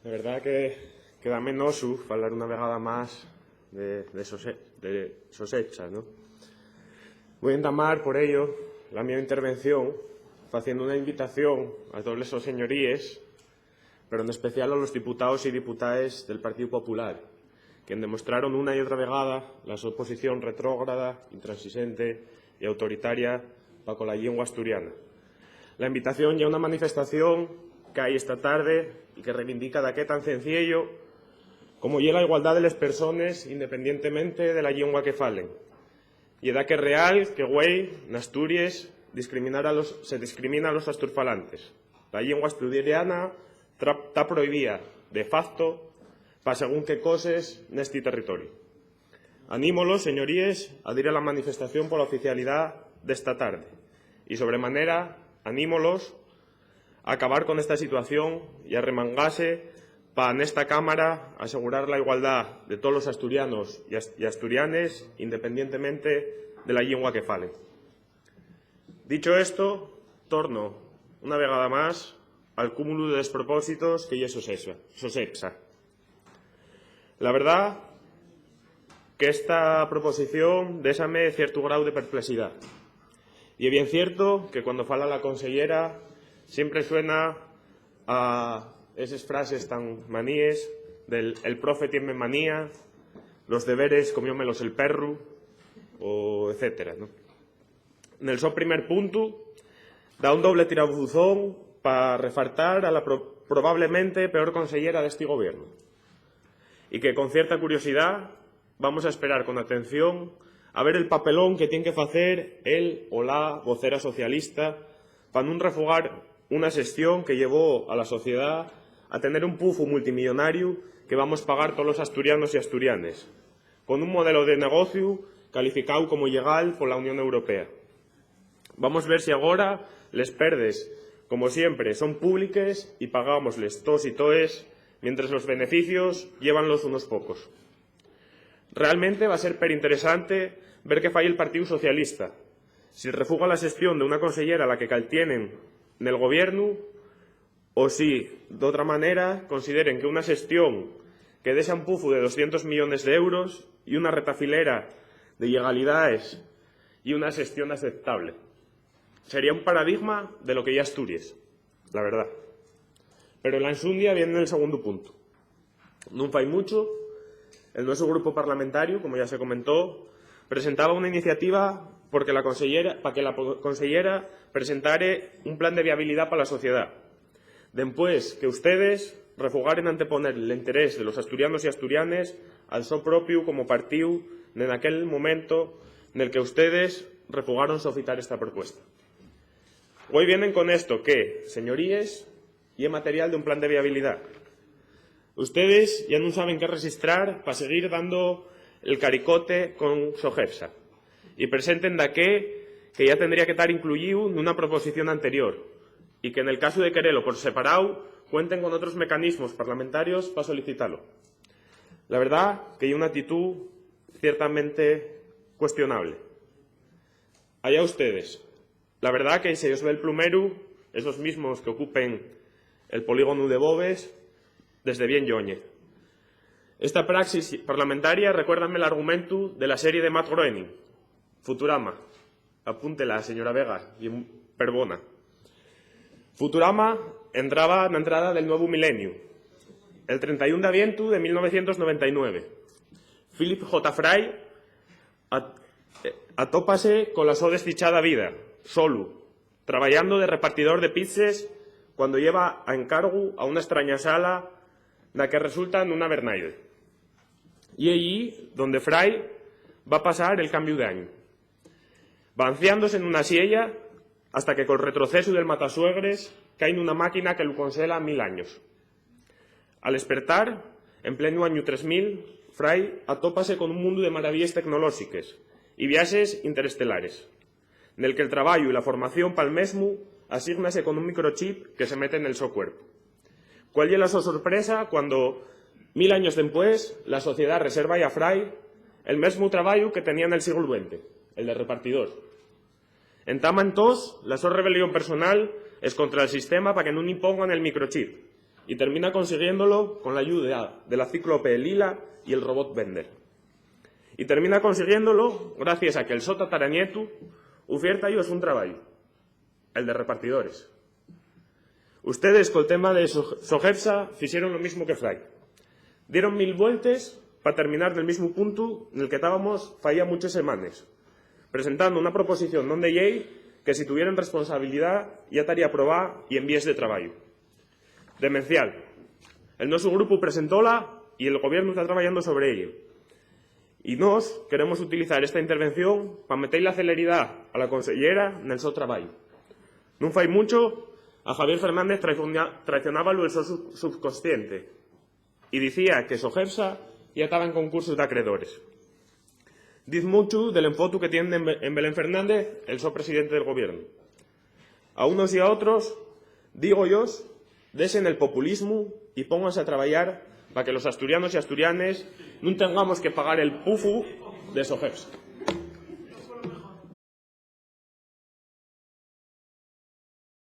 De verdad que dame nosu falar unha vegada máis de Sosecha, ¿no? Voy a entamar, por ello, la mi intervención haciendo una invitación a todos esos señoríes, pero en especial a los diputados y diputadas del Partido Popular, que demostraron una y otra vegada la su oposición retrógrada, intransigente y autoritaria para con la lengua asturiana. La invitación ya a una manifestación que hay esta tarde y que reivindica de qué tan sencillo como ya la igualdad de las personas independientemente de la lengua que falen. Y da que es real que, güey, en Asturias se discrimina a los asturfalantes. La lengua asturiana está prohibida de facto para según qué cosas en este territorio. Anímolos, señorías, a ir a la manifestación por la oficialidad de esta tarde. Y sobremanera, anímolos a acabar con esta situación y a remangarse para en esta Cámara asegurar la igualdad de todos los asturianos y asturianes independientemente de la lengua que falen. Dicho esto, torno una vegada más al cúmulo de despropósitos que ya es Sosecha. La verdad que esta proposición désame cierto grado de perplexidad. Y es bien cierto que cuando fala la consellera siempre suena a esas frases tan maníes del el profe tiene manía, los deberes comiómelos el perro, o etcétera, ¿no? En el so primer punto da un doble tirabuzón para refartar a la probablemente peor consellera de este gobierno. Y que con cierta curiosidad vamos a esperar con atención a ver el papelón que tiene que hacer él o la vocera socialista para no refugar una gestión que llevó a la sociedad a tener un pufo multimillonario que vamos a pagar todos los asturianos y asturianes, con un modelo de negocio calificado como ilegal por la Unión Europea. Vamos a ver si ahora les perdes, como siempre, son públicas y pagámosles todos y toes, mientras los beneficios llévanlos unos pocos. Realmente va a ser interesante ver qué falla el Partido Socialista, si refuga la gestión de una consellera a la que caltienen en el gobierno o si, de otra manera, consideren que una gestión que deja un pufo de 200 millones de euros y una retafilera de ilegalidades y una gestión aceptable. Sería un paradigma de lo que ya Asturias, la verdad. Pero la ensundia viene en el segundo punto. No fai mucho, el nuestro grupo parlamentario, como ya se comentó, presentaba una iniciativa para que la consellera presentare un plan de viabilidad para la sociedad. Después que ustedes refugaren anteponer el interés de los asturianos y asturianes al so propio como partido en aquel momento en el que ustedes refugaron sofitar esta propuesta. Hoy vienen con esto que, señorías, y es material de un plan de viabilidad. Ustedes ya no saben qué registrar para seguir dando el caricote con Sosecha y presenten de que ya tendría que estar incluido en una proposición anterior y que en el caso de quererlo por separado cuenten con otros mecanismos parlamentarios para solicitarlo. La verdad que hay una actitud ciertamente cuestionable. Allá ustedes. La verdad que si os ve el plumero, esos mismos que ocupen el polígono de Boves, desde bien yoñe. Esta praxis parlamentaria recuérdame el argumento de la serie de Matt Groening, Futurama. Apúntela, señora Vega, y perdona. Futurama entraba en la entrada del nuevo milenio, el 31 de aviento de 1999. Philip J. Fry atópase con la so desdichada vida, solo, trabajando de repartidor de pizzas cuando lleva a encargo a una extraña sala la que resulta en una Bernaide. Y allí donde Fry va a pasar el cambio de año, balanceándose en una silla hasta que con el retroceso del matasuegres cae en una máquina que lo congela 1000 años. Al despertar, en pleno año 3000, Fry atópase con un mundo de maravillas tecnológicas y viajes interestelares, en el que el trabajo y la formación pa'l mesmo asígnase con un microchip que se mete en el so cuerpo. ¿Cuál es la sorpresa cuando, 1000 años después, la sociedad reserva a Fry el mismo trabajo que tenía en el siglo XX, el de repartidor? Entama entonces la so rebelión personal es contra el sistema para que no impongan el microchip y termina consiguiéndolo con la ayuda de la cíclope Lila y el robot Bender. Y termina consiguiéndolo gracias a que el Sota Taranietu oferta ellos un trabajo, el de repartidores. Ustedes, con el tema de Sogepsa, hicieron lo mismo que Fray. Dieron 1000 vueltas para terminar del mismo punto en el que estábamos falla muchas semanas, presentando una proposición non de ley que, si tuvieran responsabilidad, ya estaría aprobada y en vías de trabajo. Demencial. El nuestro grupo presentóla y el Gobierno está trabajando sobre ello. Y nos queremos utilizar esta intervención para meter la celeridad a la consellera en el su trabajo. Non fai mucho, a Javier Fernández traicionaba el su subconsciente y decía que Sogepsa ya estaba en concursos de acreedores. Diz mucho del enfoque que tiene en Belén Fernández el su presidente del Gobierno. A unos y a otros, digo yo, desen el populismo y pónganse a trabajar para que los asturianos y asturianes no tengamos que pagar el pufu de Sogepsa.